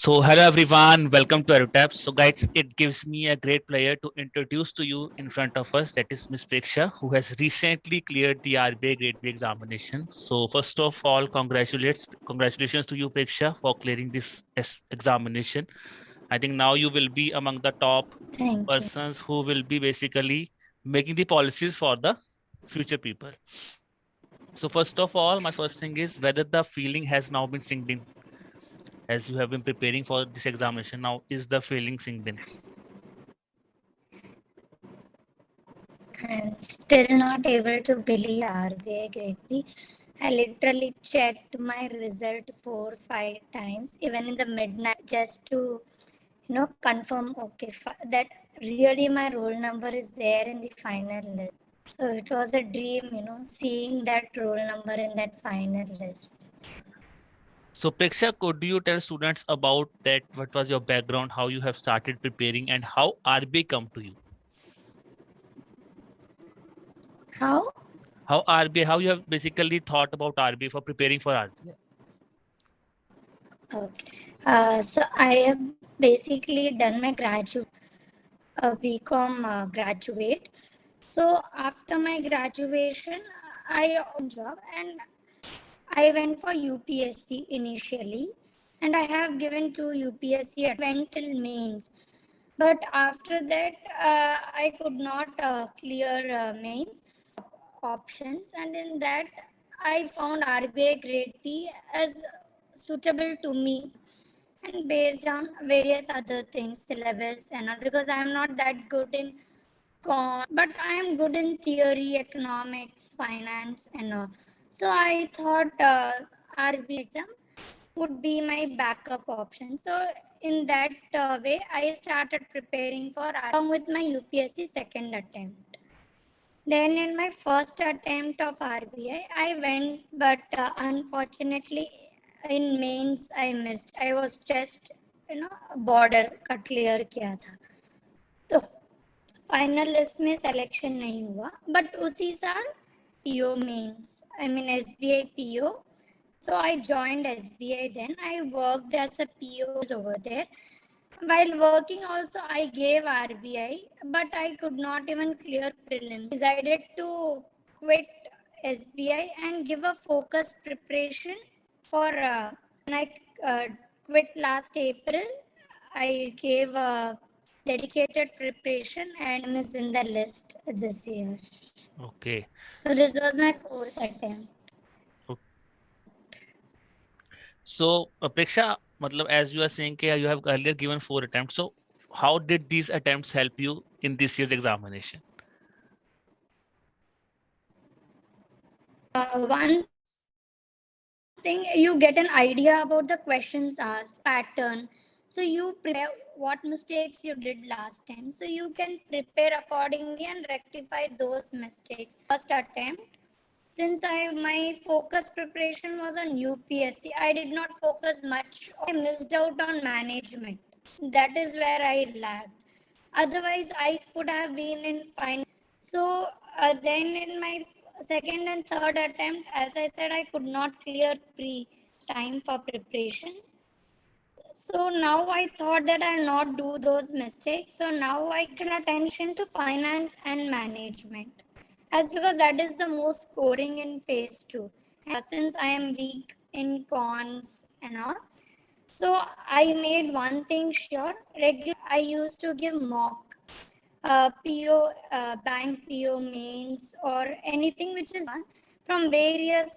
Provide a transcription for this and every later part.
So hello everyone, welcome to EduTap. So guys, it gives me a great pleasure to introduce to you in front of us that is Miss Preksha, who has recently cleared the RBI Grade B examination. So first of all, congratulations to you Preksha for clearing this examination. I think now you will be among the top Thank you. persons who will be basically making the policies for the future people. So first of all, my first thing is whether the feeling has now been synced in as you have been preparing for this examination. Now, is the feeling synced in? I'm still not able to believe RBI Grade B. I literally checked my result 4-5 times, even in the midnight, just to confirm. Okay, that really my roll number is there in the final list. So it was a dream, seeing that roll number in that final list. So, Preksha, could you tell students about that? What was your background, how you have started preparing, and how RBI come to you? How? How RBI, how you have basically thought about RBI for preparing for RBI? Okay. So I have basically done my graduate, a BCom graduate. So after my graduation, I job and I went for UPSC initially, and I have given two UPSC went till mains. But after that, I could not clear mains options, and in that, I found RBI Grade B as suitable to me, and based on various other things, syllabus and all, because I am not that good in but I am good in theory, economics, finance, and all. So I thought RB exam would be my backup option. So in that way, I started preparing for along with my UPSC second attempt. Then in my first attempt of RBI, I went, but unfortunately in mains I missed. I was just border का clear किया था. तो final list में selection नहीं हुआ but उसी साल PO means I mean SBI PO so I joined SBI. Then I worked as a PO over there. While working also I gave RBI, but I could not even clear prelims. Decided to quit SBI and give a focused preparation for when I uh, quit last April. I gave a dedicated preparation and is in the list this year. Okay. So this was my fourth attempt. So, Preksha, as you are saying, you have earlier given 4 attempts. So, how did these attempts help you in this year's examination? One thing, you get an idea about the questions asked, pattern. So you prepare what mistakes you did last time. So you can prepare accordingly and rectify those mistakes. First attempt, since my focus preparation was on UPSC, I did not focus much. I missed out on management. That is where I lagged. Otherwise, I could have been in final. So then in my second and third attempt, as I said, I could not clear pre time for preparation. So now I thought that I'll not do those mistakes. So now I give attention to finance and management, as because that is the most scoring in phase two. Since I am weak in cons and all, so I made one thing sure. I used to give mock PO, bank PO mains or anything which is from various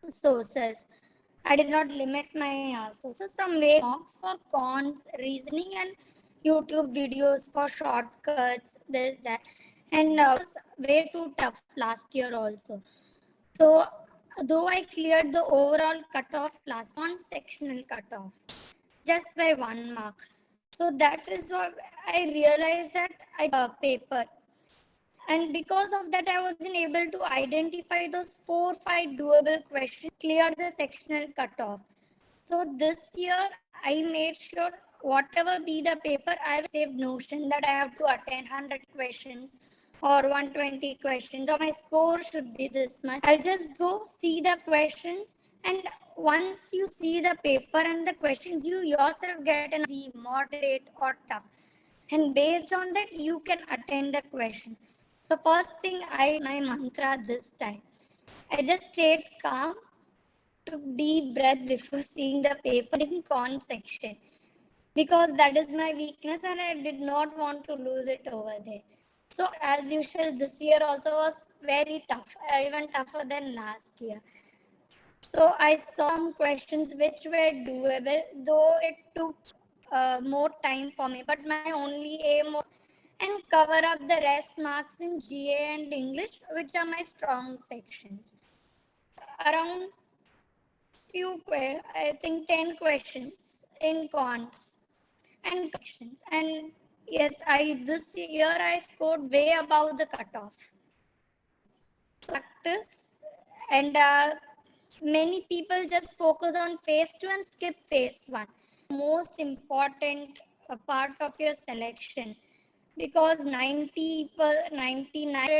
sources. I did not limit my sources from various mocks for cons, reasoning, and YouTube videos for shortcuts, this, that. And was way too tough last year also. So, though I cleared the overall cutoff last on sectional cutoff just by 1 mark. So that is what I realized that I paper. And because of that, I wasn't able to identify those 4-5 doable questions, clear the sectional cutoff. So this year, I made sure whatever be the paper, I have saved notion that I have to attend 100 questions or 120 questions or my score should be this much. I'll just go see the questions And once you see the paper and the questions, you yourself get an easy, moderate, or tough. And based on that, you can attend the question. The first thing my mantra this time. I just stayed calm, took deep breath before seeing the paper in con section because that is my weakness and I did not want to lose it over there. So as usual, this year also was very tough, even tougher than last year. So I saw some questions which were doable, though it took more time for me. But my only aim was and cover up the rest marks in GA and English, which are my strong sections. Around I think 10 questions in cons and questions. And yes, I this year I scored way above the cutoff. So practice and many people just focus on phase 2 and skip phase 1. Most important part of your selection because 99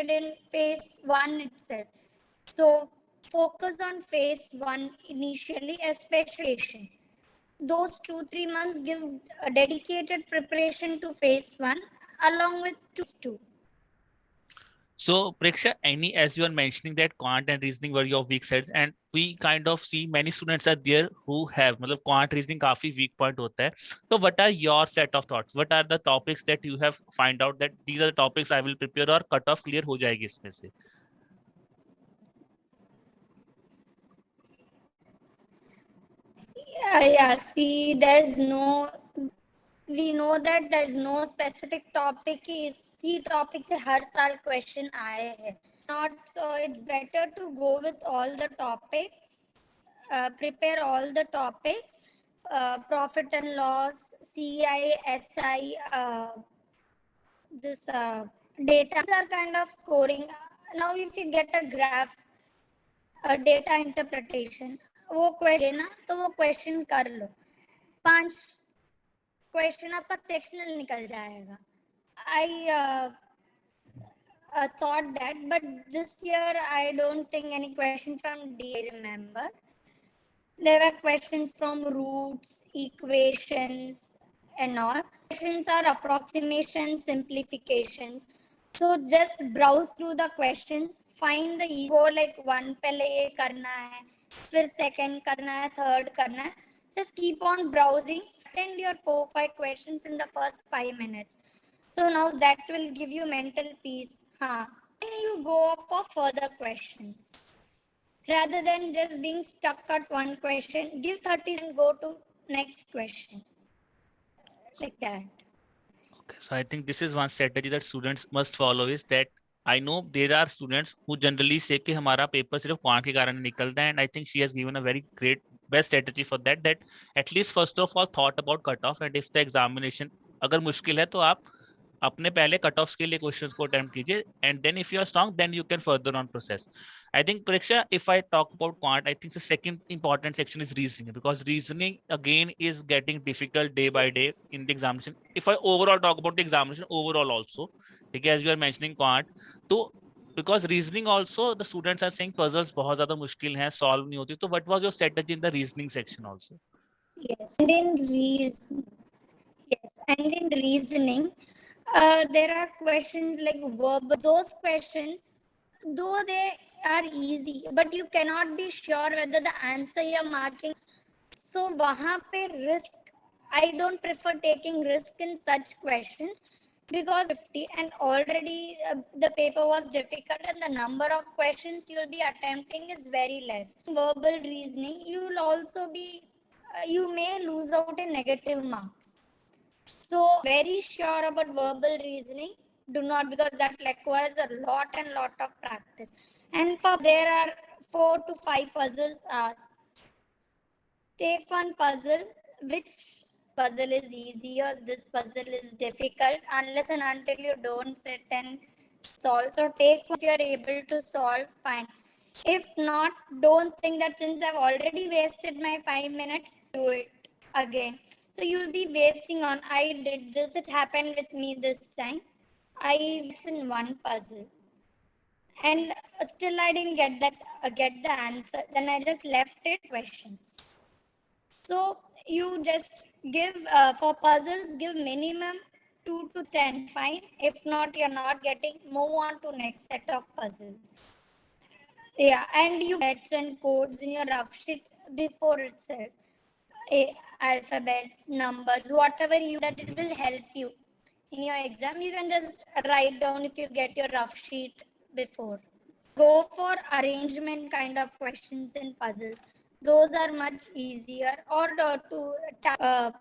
in phase 1 itself. So focus on phase 1 initially, especially those 2-3 months give a dedicated preparation to phase 1 along with 2. So, Preksha, as you are mentioning that quant and reasoning were your weak sides, and we kind of see many students are there who have, मतलब quant reasoning काफी weak point होता है. So, what are your set of thoughts? What are the topics that you have find out that these are the topics I will prepare और cut off clear हो जाएगी इसमें से? Yeah, see, we know that there's no specific topic कि इसी topic से हर साल question आए हैं. Not so, it's better to go with all the topics, prepare all the topics, profit and loss, CI, SI, this data are kind of scoring. Now, if you get a graph, data interpretation, वो question ना तो वो question कर लो. 5 question आपका sectional निकल जाएगा. I thought that, but this year I don't think any question from D. I remember there were questions from roots, equations, and all. Questions are approximations, simplifications. So just browse through the questions, find the ego like one पहले ये करना है, फिर second करना है, third करना है. Just keep on browsing. Attend your 4-5 questions in the first 5 minutes. So now that will give you mental peace. Then you go for further questions. Rather than just being stuck at one question, give 30 and go to next question. Like that. Okay, so I think this is one strategy that students must follow is that I know there are students who generally say कि हमारा paper सिर्फ quant के कारण निकलता है, and I think she has given a very great best strategy for that, that at least first of all thought about cutoff, and if the examination अगर मुश्किल है तो आप अपने पहले कट ऑफ्स के लिए क्वेश्चंस को अटेम्प्ट कीजिए, and then if you are strong then you can further on process. I think Preksha, if I talk about quant, I think the second important section is reasoning, because reasoning again is getting difficult day by day in the examination. If I overall talk about the examination overall also, okay, as you are mentioning quant, तो because reasoning also the students are saying puzzles बहुत ज्यादा मुश्किल हैं, solve नहीं होती. तो what was your strategy in the reasoning section also? Yes, and in reasoning, there are questions like verbal. Those questions, though they are easy, but you cannot be sure whether the answer you're marking. So, वहाँ पे risk. I don't prefer taking risk in such questions because 50 and already the paper was difficult and the number of questions you'll be attempting is very less. Verbal reasoning, you'll also be you may lose out in negative marks. So very sure about verbal reasoning. Do not, because that requires a lot of practice. And for there are 4 to 5 puzzles asked. Take one puzzle. Which puzzle is easier? This puzzle is difficult. Unless and until you don't sit and solve. So take one. If you are able to solve, fine. If not, don't think that since I've already wasted my 5 minutes, do it again. So you'll be wasting on. I did this. It happened with me this time. I in one puzzle. and still I didn't get the answer. Then I just left it questions. So you just give for puzzles, give minimum 2 to 10. Fine. If not, you're not getting. Move on to next set of puzzles. Yeah, and you bets and codes in your rough sheet before itself. Alphabets, numbers, whatever you that it will help you in your exam. You can just write down if you get your rough sheet before. Go for arrangement kind of questions in puzzles. Those are much easier, or to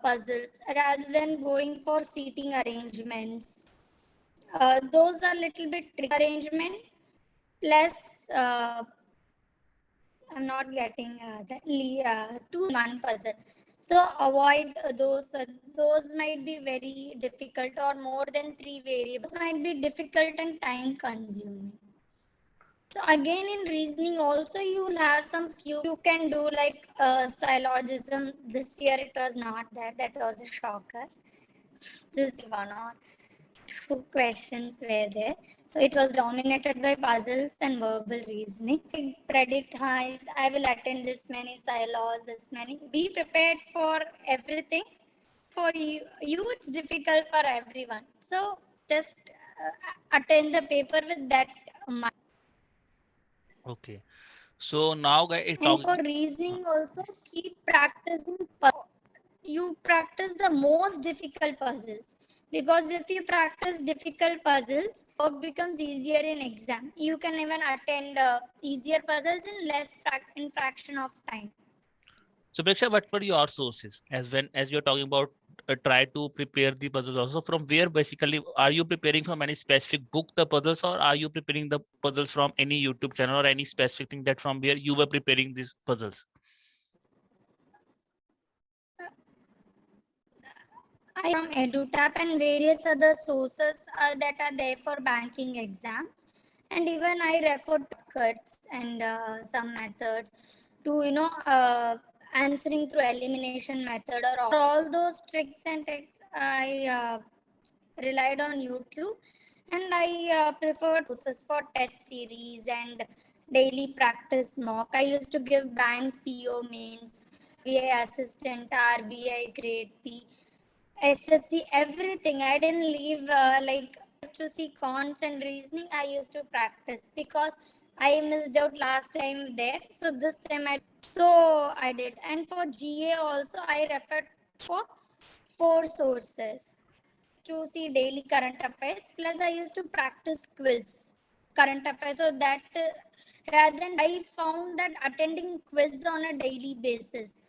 puzzles rather than going for seating arrangements. Those are little bit tricky arrangement plus I'm not getting that two one puzzle. So avoid those. Those might be very difficult, or more than three variables might be difficult and time consuming. So again, in reasoning also you will have some few you can do, like syllogism. This year it was not that. That was a shocker. This one or two questions were there. So it was dominated by puzzles and verbal reasoning. I predict I will attend this many silos, this many. Be prepared for everything. For you it's difficult for everyone. So just attend the paper with that mind. Okay. So now, guys, And for talking. reasoning also, keep practicing. You practice the most difficult puzzles, because if you practice difficult puzzles, work becomes easier in exam. You can even attend easier puzzles in in fraction of time. So, Preksha, what were your sources as you're talking about try to prepare the puzzles also? From where basically are you preparing from any specific book the puzzles, or are you preparing the puzzles from any YouTube channel or any specific thing that from where you were preparing these puzzles? I from EduTap and various other sources that are there for banking exams, and even I refer to cuts and some methods to answering through elimination method, or all those tricks and tricks. I relied on YouTube, and I preferred sources for test series and daily practice mock. I used to give bank PO mains, RBI assistant, RBI grade B, SSC, everything. I didn't leave to see cons and reasoning. I used to practice because I missed out last time there. So this time I did. And for GA also I referred for four sources to see daily current affairs. Plus I used to practice quiz current affairs. So that rather than I found that attending quiz on a daily basis,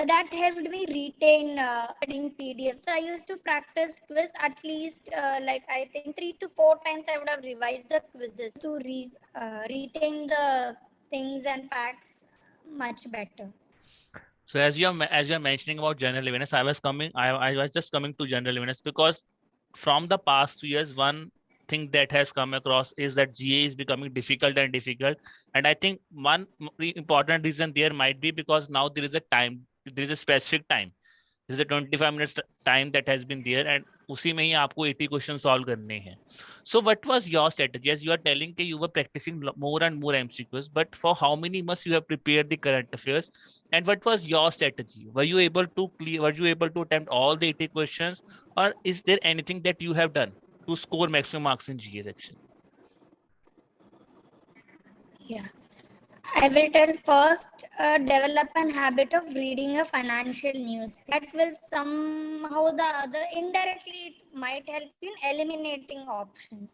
that helped me retain reading PDFs. So I used to practice quiz at least I think 3 to 4 times. I would have revised the quizzes to retain the things and facts much better. So as you're mentioning about general awareness, I was just coming to general awareness because from the past 2 years, one thing that has come across is that GA is becoming difficult and difficult. And I think one important reason there might be because now there is a specific time. There is a 25 minutes time that has been there, and उसी में ही आपको 80 question solve करने हैं. So what was your strategy? As you are telling that you were practicing more and more MCQs, but for how many months you have prepared the current affairs, and what was your strategy? Were you able to attempt all the 80 questions, or is there anything that you have done to score maximum marks in GA section? Yeah. I will tell first, develop an habit of reading a financial news. That will somehow the other indirectly it might help you in eliminating options.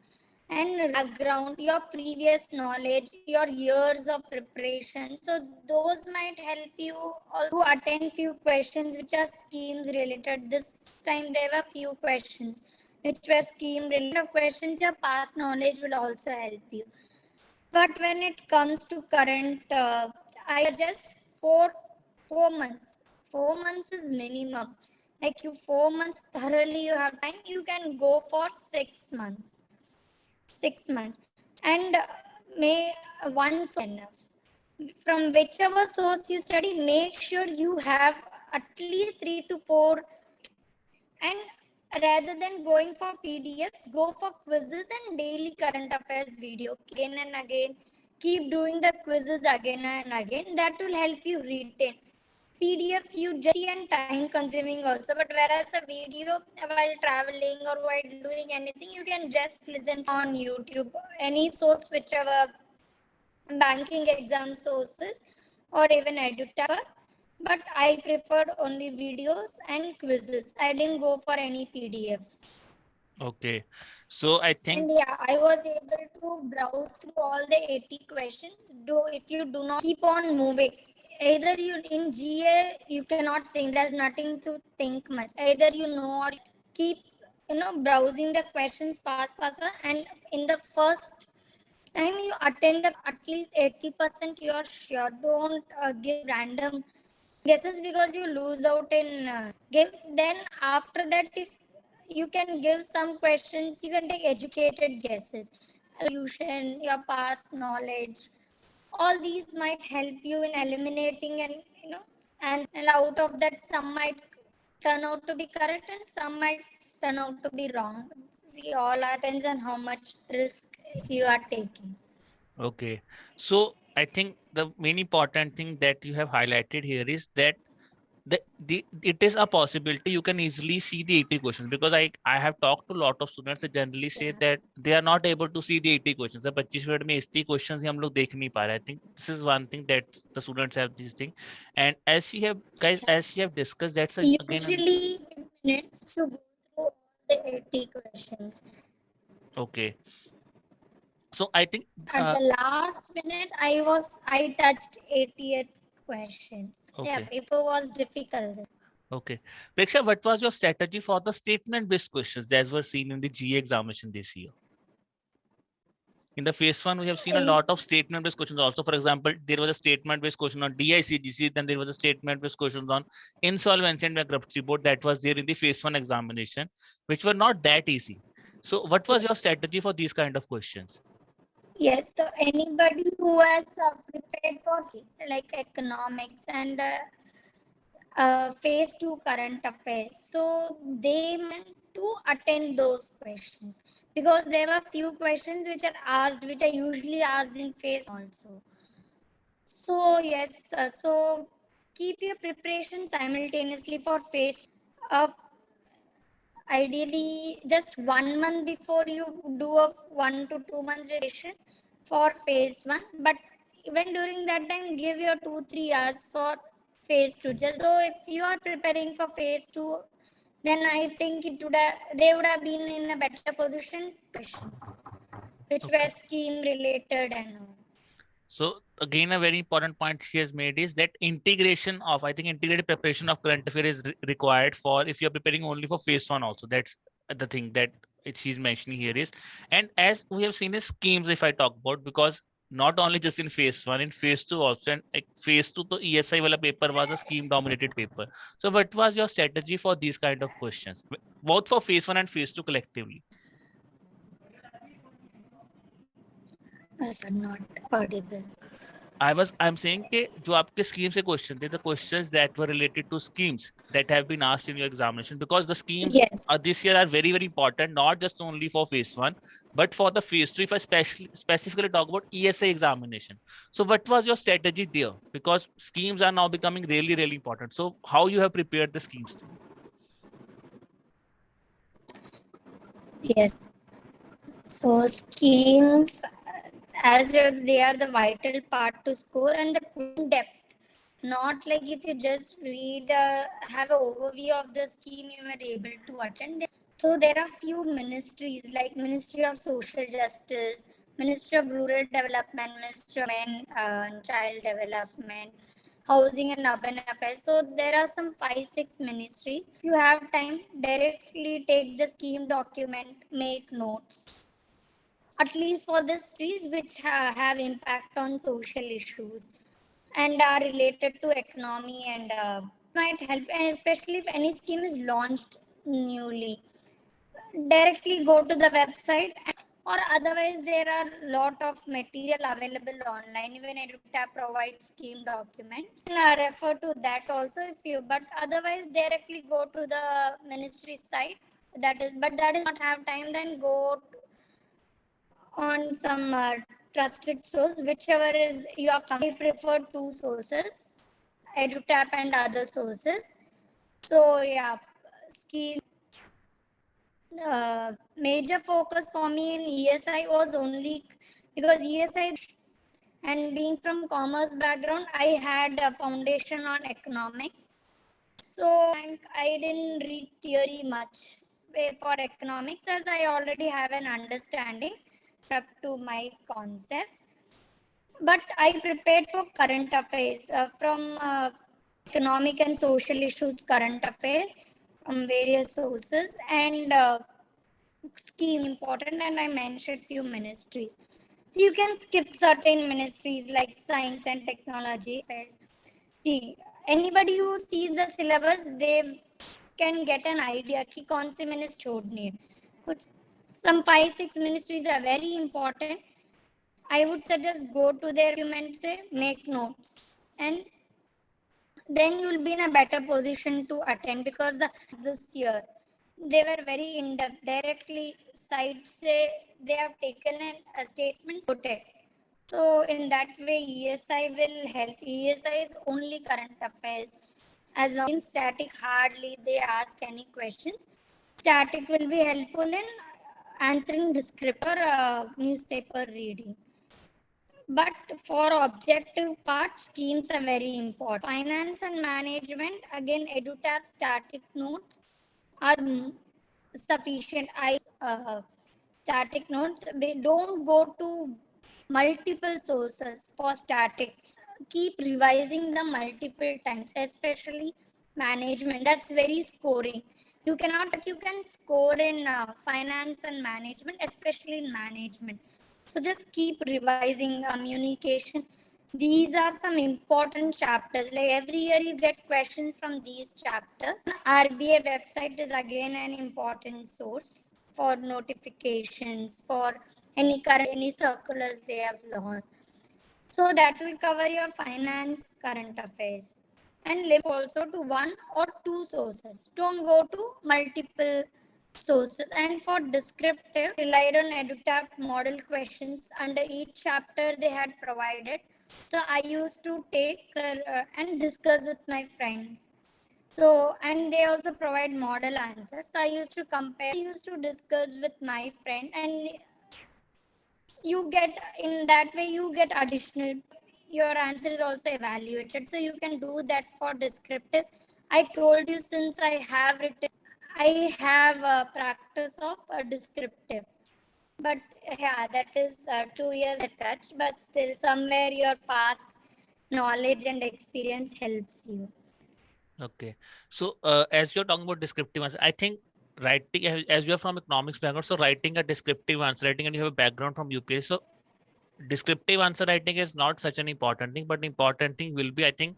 And background, your previous knowledge, your years of preparation. So those might help you to attend few questions which are schemes related. This time there were few questions which were scheme related questions. Your past knowledge will also help you. But when it comes to current, I suggest four months. 4 months is minimum. Like you 4 months thoroughly you have time. You can go for 6 months. 6 months, and may one source enough. From whichever source you study, make sure you have at least 3 to 4, and rather than going for PDFs, go for quizzes and daily current affairs video again and again. Keep doing the quizzes again and again. That will help you retain. PDF you just and time consuming also, but whereas a video while traveling or while doing anything, you can just listen on YouTube, any source, whichever banking exam sources or even EduTap. But I preferred only videos and quizzes. I didn't go for any PDFs. Okay. So I think, And yeah, I was able to browse through all the 80 questions. Do if you do not keep on moving, either you in GA you cannot think. There's nothing to think much. Either you know or keep browsing the questions fast, and in the first time you attend at least 80% you're sure. Don't give random guesses because you lose out in give. Then after that, if you can give some questions, you can take educated guesses, evolution, your past knowledge. All these might help you in eliminating, and and out of that some might turn out to be correct and some might turn out to be wrong. See, all depends on how much risk you are taking. okay. So I think the main important thing that you have highlighted here is that it is a possibility you can easily see the 80 questions, because I have talked to a lot of students that generally say Yeah. that they are not able to see the 80 questions. The 25 minute में 80 questions ही हम लोग देख नहीं पा रहे. I think this is one thing that the students have this thing. And as you have guys, as you have discussed, that's again Usually minutes to go through all the 80 questions. okay. So I think At the last minute, I touched 80th question. Yeah, okay. paper was difficult. Okay. Preksha, what was your strategy for the statement based questions that were seen in the GA examination this year? In the phase one, we have seen a In, lot of statement-based questions also. For example, there was a statement-based question on DICGC, then there was a statement-based questions on insolvency and bankruptcy board that was there in the phase one examination, which were not that easy. So what was your yes, strategy for these kind of questions? yes. So anybody who has prepared for like economics and phase two current affairs, so they meant to attend those questions because there were few questions which are asked, which are usually asked in phase also. So yes, so keep your preparation simultaneously for phase. Ideally, just 1 month before you do a 1 to 2 months preparation for phase one. But even during that time, give your 2 3 hours for phase two. Just so if you are preparing for phase two, then I think they would have been in a better position. Questions which were Okay. scheme related and all. So again, a very important point she has made is that integration of, I think integrated preparation of current affair is required for if you're preparing only for phase one also. That's the thing that she's mentioning here is, and as we have seen in schemes, if I talk about, because not only just in phase one, in phase two also, and like phase two, the ESI wala paper was a scheme dominated paper. So what was your strategy for these kind of questions, both for phase one and phase two collectively? Not audible. I'm saying कि जो आपके schemes के question थे, the questions that were related to schemes that have been asked in your examination, because the schemes Yes. this year are very, very important, not just only for phase one, but for the phase two. If I specifically talk about ESA examination, so what was your strategy there? Because schemes are now becoming really, really important. So how you have prepared the schemes? Yes. So schemes, as if they are the vital part to score, and the question depth. Not like if you just read, have an overview of the scheme, you were able to attend. So there are few ministries like Ministry of Social Justice, Ministry of Rural Development, Ministry of Men and Child Development, Housing and Urban Affairs. So there are some 5 6 ministries. If you have time, directly take the scheme document, make notes at least for the trees which have impact on social issues and are related to economy and might help, and especially if any scheme is launched newly, directly go to the website, or otherwise there are lot of material available online. Even EduTap provides scheme documents, and refer to that also if you, but otherwise directly go to the ministry site That is not have time, then go on some trusted source, whichever is your company. I prefer two sources, EduTap and other sources. So yeah, scheme major focus for me in ESI was only because ESI, and being from commerce background, I had a foundation on economics. So I didn't read theory much for economics, as I already have an understanding up to my concepts. But I prepared for current affairs from economic and social issues, current affairs from various sources, and scheme important. And I mentioned few ministries. So you can skip certain ministries like science and technology affairs. See, anybody who sees the syllabus, they can get an idea कि कौन से मैंने छोड़नी है. Some 5-6 ministries are very important. I would suggest go to their documents, make notes, and then you will be in a better position to attend, because this year they were very in depth. Directly sites say they have taken a statement quoted. So in that way, ESI will help. ESI is only current affairs. As long as in static, hardly they ask any questions. Static will be helpful in answering descriptor newspaper reading. But for objective part, schemes are very important. Finance and management, again, EduTap static notes are sufficient. Static notes, they don't go to multiple sources for static. Keep revising the multiple times, especially management. That's very scoring. You can score in finance and management, especially in management. So just keep revising communication. These are some important chapters. Like every year you get questions from these chapters. RBI website is again an important source for notifications, for any circulars they have launched. So that will cover your finance, current affairs. And limit also to one or two sources. Don't go to multiple sources. And for descriptive, relied on EduTap model questions under each chapter they had provided. So I used to take and discuss with my friends. So, and they also provide model answers. So I used to compare, I used to discuss with my friend, and you get, in that way you get additional, your answer is also evaluated. So you can do that for descriptive. I told you, since I have written, I have a practice of a descriptive. But yeah, that is 2 years attached, but still somewhere your past knowledge and experience helps you. Okay. So as you're talking about descriptive answer, I think writing, as you're from economics background, so writing a descriptive answer writing, and you have a background from UPS, so descriptive answer writing is not such an important thing, but the important thing will be, I think,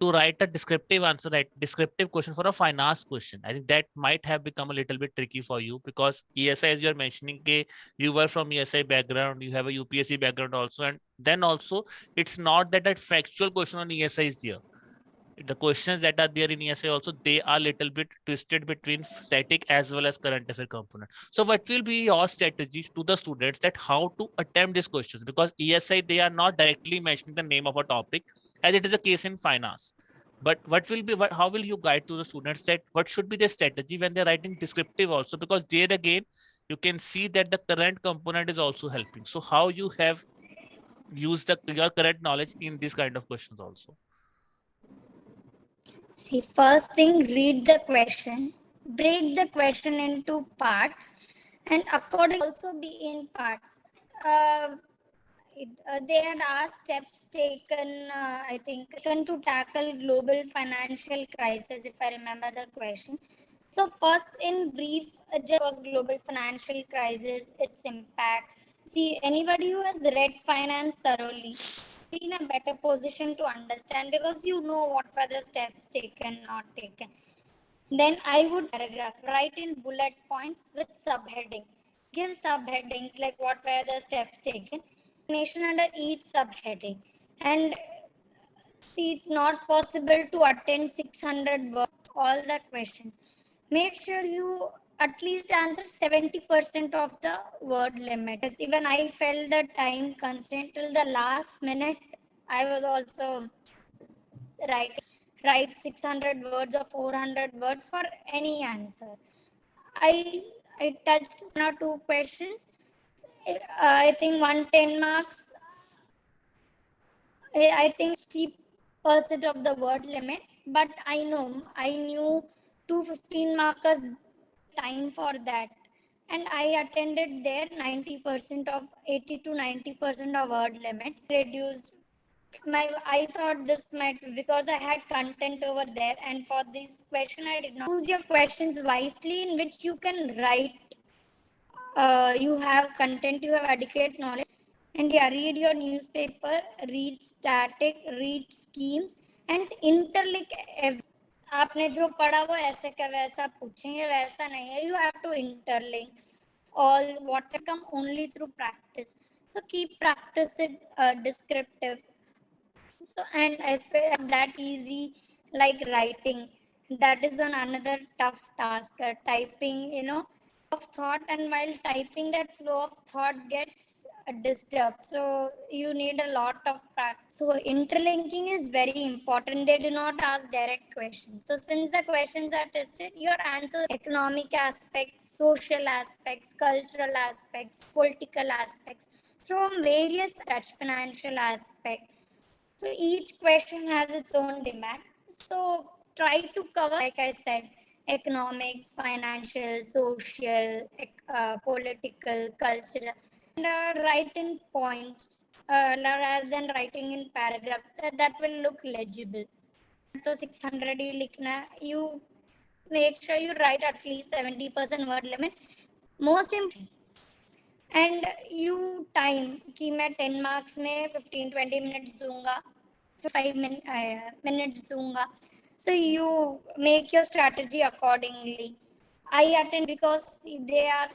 to write a descriptive answer, right? Descriptive question for a finance question. I think that might have become a little bit tricky for you, because ESI, as you're mentioning, you were from ESI background, you have a UPSC background also, and then also it's not that factual question on ESI is there. The questions that are there in ESI also, they are little bit twisted between static as well as current affair component. So what will be your strategies to the students that how to attempt these questions? Because ESI, they are not directly mentioning the name of a topic, as it is a case in finance. But what will be, how will you guide to the students that what should be the strategy when they're writing descriptive also? Because there again, you can see that the current component is also helping. So how you have used your current knowledge in this kind of questions also? See, first thing, read the question, break the question into parts, and accordingly also be in parts. Uh, they had asked steps taken, I think, taken to tackle global financial crisis, if I remember the question. So, first, in brief, just was global financial crisis, its impact. See, anybody who has read finance thoroughly be in a better position to understand, because you know what were the steps taken, not taken. Then I would paragraph, write in bullet points with subheading. Give subheadings like what were the steps taken, explanation under each subheading. And see, it's not possible to attend 600 words, all the questions. Make sure you at least answer 70% of the word limit. Even I felt the time constraint till the last minute. I was also write 600 words or 400 words for any answer. I I touched one or two questions. I think 110 marks. I think 60% of the word limit. But I knew 215 markers time for that. And I attended there 90% of 80 to 90% of word limit. Reduced I thought this might because I had content over there, and for this question I did not choose your questions wisely in which you can write. You have content, you have adequate knowledge, and yeah, read your newspaper, read static, read schemes, and interlink every. आपने जो पढ़ा वो ऐसे का वैसा पूछेंगे, वैसा नहीं है. You have to interlink all what come only through practice. So keep practicing descriptive. So and especially that easy like writing, that is on another tough task. Typing, of thought, and while typing that flow of thought gets disturbed. So you need a lot of practice. So interlinking is very important. They do not ask direct questions. So since the questions are tested, your answer economic aspects, social aspects, cultural aspects, political aspects, from various touch financial aspects. So each question has its own demand. So try to cover, like I said, economics, financial, social, political, cultural, and write in points rather than writing in paragraph. That will look legible. So 600 ही लिखना, you make sure you write at least 70% word limit. Most important. And you time कि मैं 10 marks में 15-20 minutes दूंगा, 5 minutes दूंगा. So you make your strategy accordingly. I attend because they are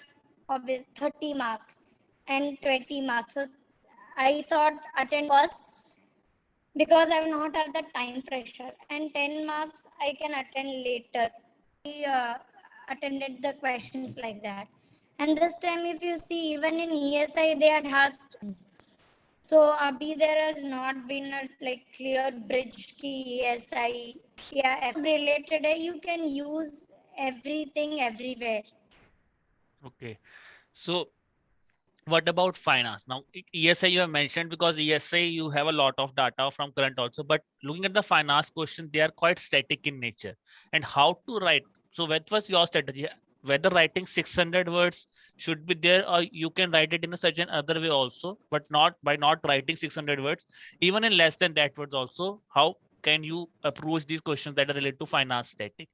obvious 30 marks and 20 marks. So I thought attend first because I will not have the time pressure, and 10 marks I can attend later. I attended the questions like that. And this time, if you see, even in ESI, they had asked. So, Abhi, there has not been a clear bridge ki ESI, yeah, F related. You can use everything everywhere. Okay. So what about finance? Now, ESI you have mentioned because ESI you have a lot of data from current also, but looking at the finance question, they are quite static in nature. And how to write? So what was your strategy? Whether writing 600 words should be there, or you can write it in a certain other way also, but not by not writing 600 words, even in less than that words also. How can you approach these questions that are related to finance static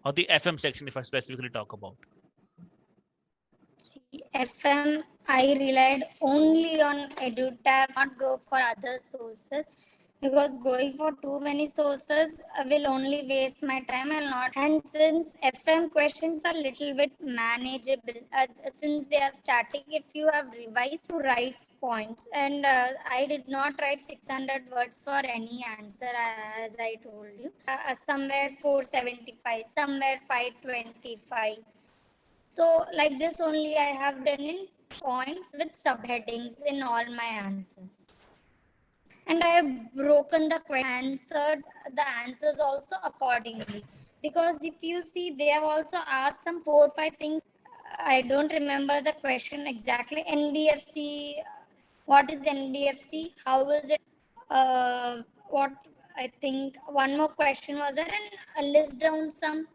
or the FM section if I specifically talk about? See, FM, I relied only on EduTap, not go for other sources, because going for too many sources will only waste my time and not. And since FM questions are little bit manageable, since they are static, if you have revised to write points, and I did not write 600 words for any answer, as I told you. Somewhere 475, somewhere 525. So like this only I have done in points with subheadings in all my answers. And I have broken the question, answered the answers also accordingly. Because if you see, they have also asked some 4 or 5 things. I don't remember the question exactly. NBFC, what is NBFC? How is it? What I think one more question was there, and list down some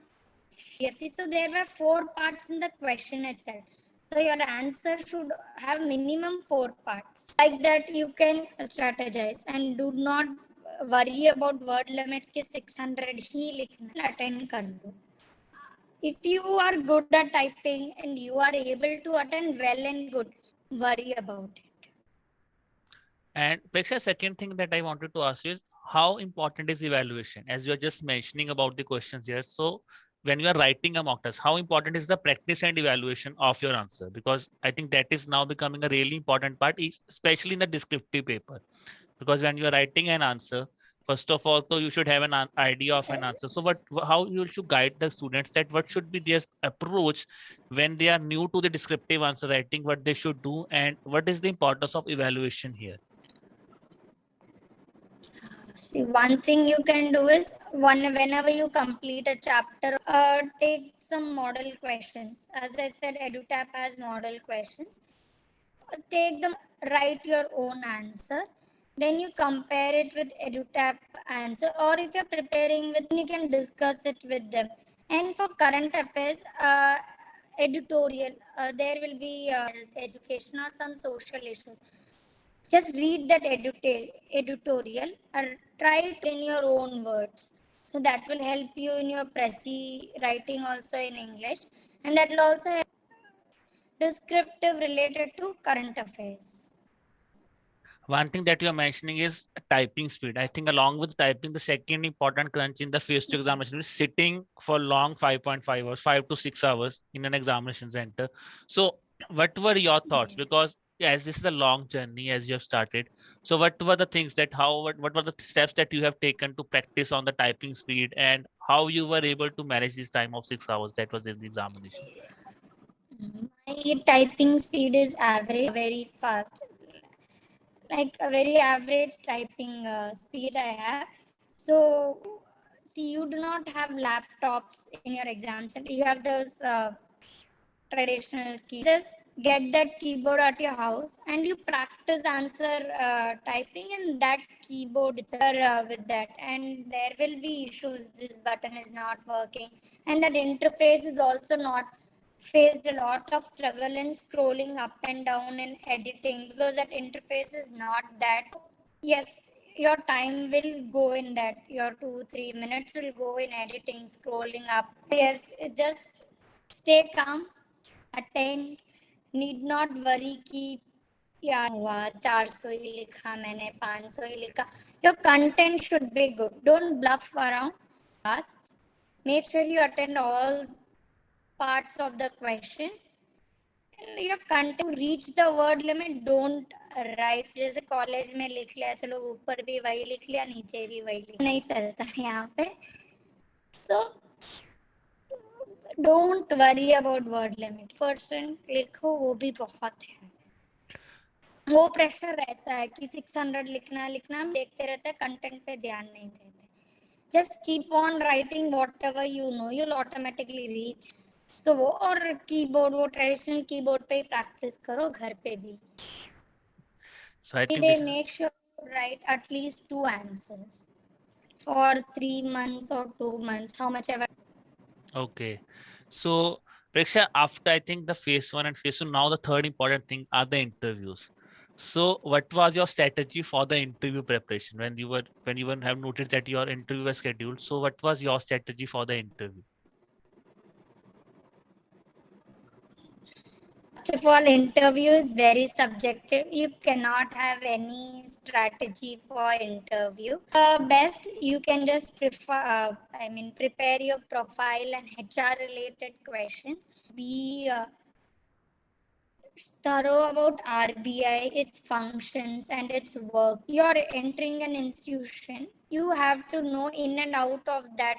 EFC. So there were 4 parts in the question itself. So your answer should have minimum 4 parts. Like that, you can strategize and do not worry about word limit के 600 ही लिखना attend कर लो. If you are good at typing and you are able to attend well and good, worry about it. And Preksha, second thing that I wanted to ask you is how important is evaluation? As you are just mentioning about the questions here. So when you are writing a mock test, how important is the practice and evaluation of your answer? Because I think that is now becoming a really important part, especially in the descriptive paper. Because when you are writing an answer, First of all, so you should have an idea of an answer. So how you should guide the students that what should be their approach when they are new to the descriptive answer writing, what they should do, and what is the importance of evaluation here? See, one thing you can do is whenever you complete a chapter, take some model questions. As I said, EduTap has model questions. Take them, write your own answer. Then you compare it with EduTap answer, or if you're preparing with, you can discuss it with them. And for current affairs, editorial, there will be education or some social issues. Just read that editorial or try it in your own words. So that will help you in your pressy writing also in English, and that will also help descriptive related to current affairs. One thing that you're mentioning is typing speed. I think along with typing, the second important crunch in the phase two examination is sitting for long 5.5 hours, 5 to 6 hours in an examination center. So what were your thoughts? Because as this is a long journey, as you have started. So what were the things that what were the steps that you have taken to practice on the typing speed, and how you were able to manage this time of 6 hours that was in the examination? My typing speed is average, very fast, like a very average typing speed I have. So, see, you do not have laptops in your exam center. You have those traditional keys. Just get that keyboard at your house and you practice answer typing in that keyboard itself with that. And there will be issues. This button is not working, and that interface is also not faced a lot of struggle in scrolling up and down in editing because that interface is not that. Yes, your time will go in that. Your 2-3 minutes will go in editing, scrolling up. Yes, just stay calm, attend, need not worry कि यार हुआ 400 ही लिखा मैंने 500 ही लिखा. Your content should be good. Don't bluff around. Fast. Make sure you attend all parts of the question. And your content reach the word limit. Don't write जैसे college में लिख लिया चलो ऊपर भी वही लिख लिया नीचे भी वही लिख नहीं चलता यहाँ पे. So don't worry about word limit. Percent लिखो वो भी बहुत है. वो प्रेशर रहता है कि 600 लिखना लिखना हम देखते रहते हैं कंटेंट पे ध्यान नहीं देते. Just keep on writing what ever you know you'll automatically reach. तो वो और कीबोर्ड वो ट्रेडिशनल कीबोर्ड पे ही प्रैक्टिस करो घर पे भी. So I think day this is make sure you right at least 2 answers for 3 months or 2 months, how much ever. okay. So, Preksha, after I think the phase one and phase two, now the third important thing are the interviews. So, what was your strategy for the interview preparation when you were have noticed that your interview was scheduled? So, what was your strategy for the interview? First of all, interview is very subjective. You cannot have any strategy for interview. Best you can just prepare your profile and HR related questions. Be thorough about RBI, its functions and its work. You're entering an institution. You have to know in and out of that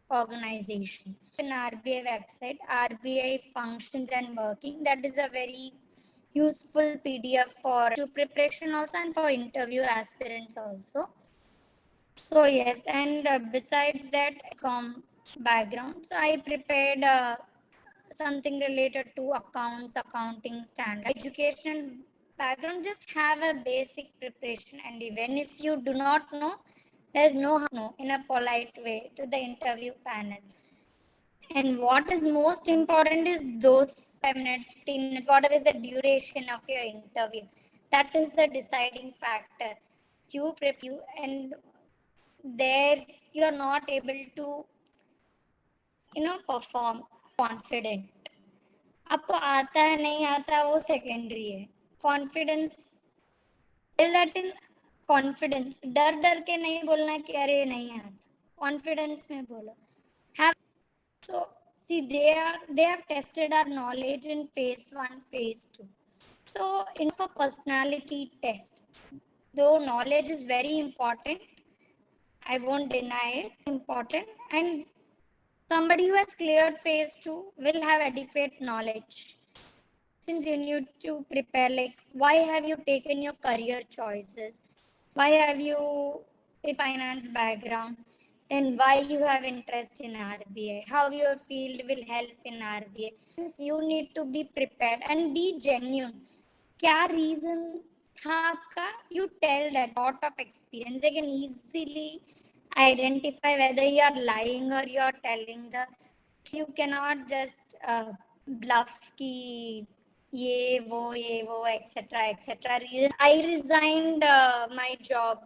organization. In RBI website, RBI functions and working. That is a very useful PDF for to preparation also and for interview aspirants also. So yes, and besides that, background. So I prepared something related to accounts, accounting standard, educational background. Just have a basic preparation, and even if you do not know, there's no harm no in a polite way to the interview panel. And what is most important is those 5 minutes, 15 minutes, whatever is the duration of your interview. That is the deciding factor. You prepare and there you are not able to, perform confident. आपको आता है नहीं आता वो secondary है. Confidence that in confidence. डर डर के नहीं बोलना कि अरे नहीं आता. कॉन्फिडेंस में बोलो. Have So, see, they have tested our knowledge in phase 1, phase 2. So, in for personality test, though knowledge is very important, I won't deny it. Important. And somebody who has cleared phase 2 will have adequate knowledge. You need to prepare, like, why have you taken your career choices? Why have you a finance background? Then why you have interest in RBI? How your field will help in RBI? You need to be prepared and be genuine. क्या reason था आपका? You tell that. Lot of experience. They can easily identify whether you are lying or you are telling the. You cannot just bluff ki ये वो etc. Reason I resigned my job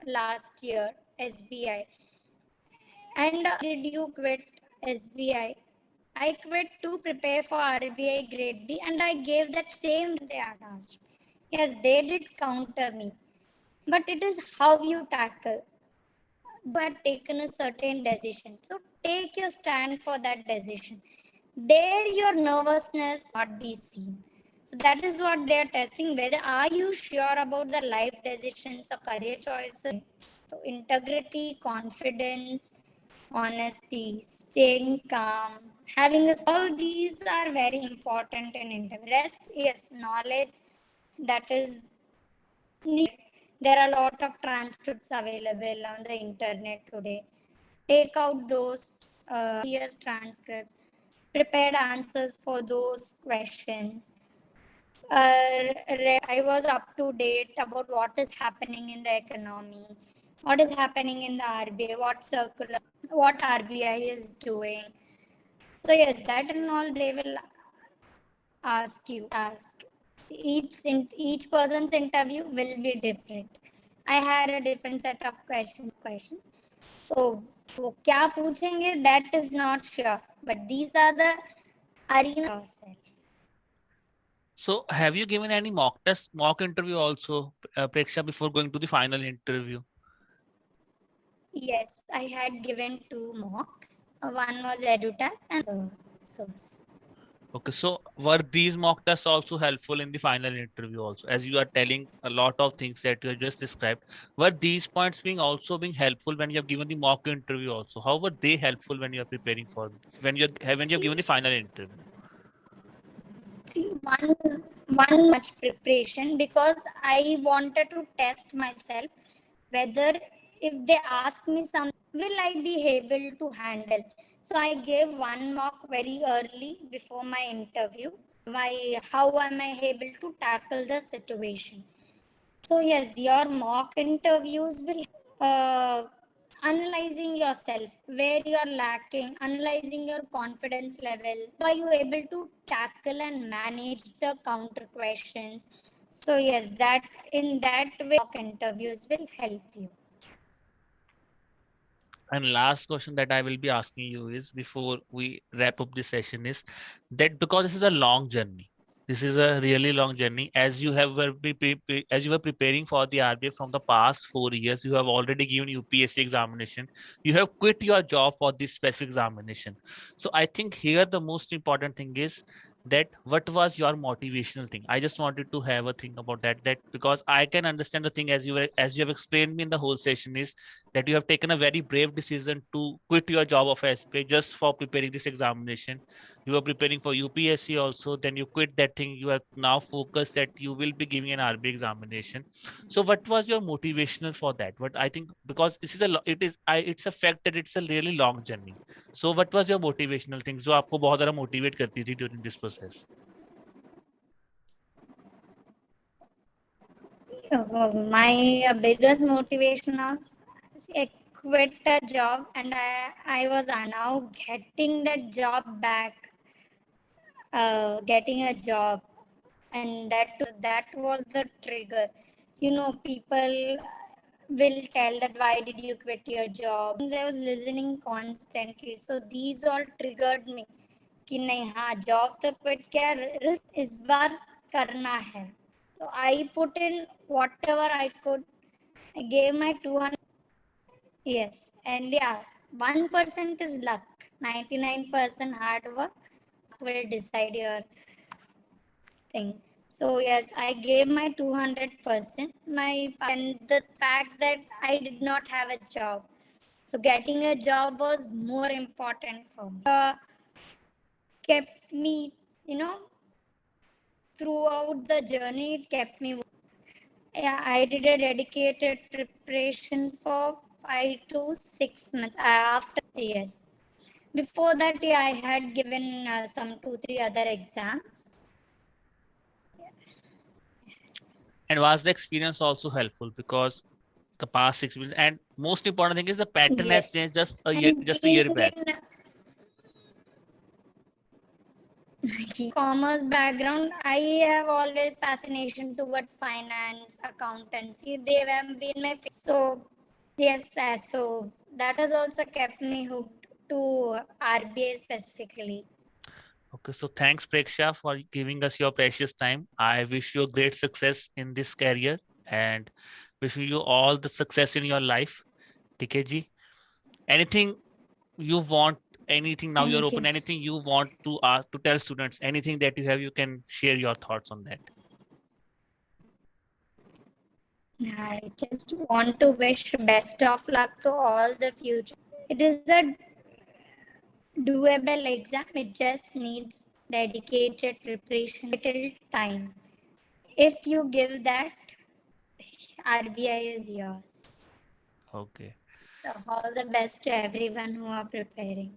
last year SBI. And did you quit SBI? I quit to prepare for RBI Grade B, and I gave that same they had asked. Yes, they did counter me, but it is how you tackle. You had taken a certain decision, so take your stand for that decision. There, your nervousness not be seen. So that is what they are testing. Whether are you sure about the life decisions or career choices? So integrity, confidence, honesty, staying calm, having all these are very important in interview. Rest, yes, knowledge that is needed. There are a lot of transcripts available on the internet today. Take out those previous transcripts, prepared answers for those questions. I was up to date about what is happening in the economy, what is happening in the RBI, what circular, what RBI is doing. So yes, that and all they will ask. Each person's interview will be different. I had a different set of questions. So वो क्या पूछेंगे that is not sure. But these are the arena yourself. So have you given any mock test, mock interview also, Preksha, before going to the final interview? Yes, I had given 2 mocks. One was EduTap and source. Okay, so were these mock tests also helpful in the final interview also? As you are telling a lot of things that you have just described, were these points being also being helpful when you have given the mock interview also? How were they helpful when you are preparing for when you have given the final interview? See, one much preparation because I wanted to test myself whether if they ask me something, will I be able to handle? So I gave 1 mock very early before my interview. How am I able to tackle the situation? So yes, your mock interviews will analyzing yourself, where you are lacking, analyzing your confidence level. Are you able to tackle and manage the counter questions? So yes, that in that way, mock interviews will help you. And last question that I will be asking you is before we wrap up this session is that because this is a long journey, this is a really long journey. As you have as you were preparing for the RBI from the past 4 years, you have already given UPSC examination. You have quit your job for this specific examination. So I think here the most important thing is that what was your motivational thing. I just wanted to have a think about that because I can understand the thing as you have explained me in the whole session is that you have taken a very brave decision to quit your job of SPA just for preparing this examination. You were preparing for UPSC also, then you quit that thing. You are now focused that you will be giving an RBI examination. So what was your motivational for that? What I think because this is it's a fact that it's a really long journey. So what was your motivational thing जो आपको बहुत ज़्यादा motivate करती थी during this process? My biggest motivation was I quit a job and I was now getting that job back, getting a job, and that was the trigger. You know, people will tell that why did you quit your job. I was listening constantly, so these all triggered me कि नहीं हाँ job तो quit किया risk इस बार करना है so I put in whatever I could. I gave my 200. Yes, and yeah, 1% is luck, 99% hard work will decide your thing. So yes, I gave my 200%. And the fact that I did not have a job, So getting a job was more important for me. Kept me, throughout the journey, it kept me. Yeah, I did a dedicated preparation for 5 to 6 months after. Yes. Before that, yeah, I had given some 2, 3 other exams. And was the experience also helpful because the past experience and most important thing is the pattern has Yes. changed And just a being year back. in commerce background, I have always fascination towards finance, accountancy. They have been my so yes, so that has also kept me hooked to RBI specifically. Okay, so thanks Preksha for giving us your precious time. I wish you great success in this career and wishing you all the success in your life. TKG, anything you want, anything now you're Thank open, you. anything you want to tell students, anything that you have, you can share your thoughts on that. I just want to wish best of luck to all the future. It is a doable exam. It just needs dedicated preparation, little time. If you give that, RBI is yours. Okay. So all the best to everyone who are preparing.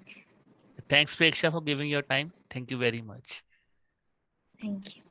Thanks Preksha for giving your time. Thank you very much. Thank you.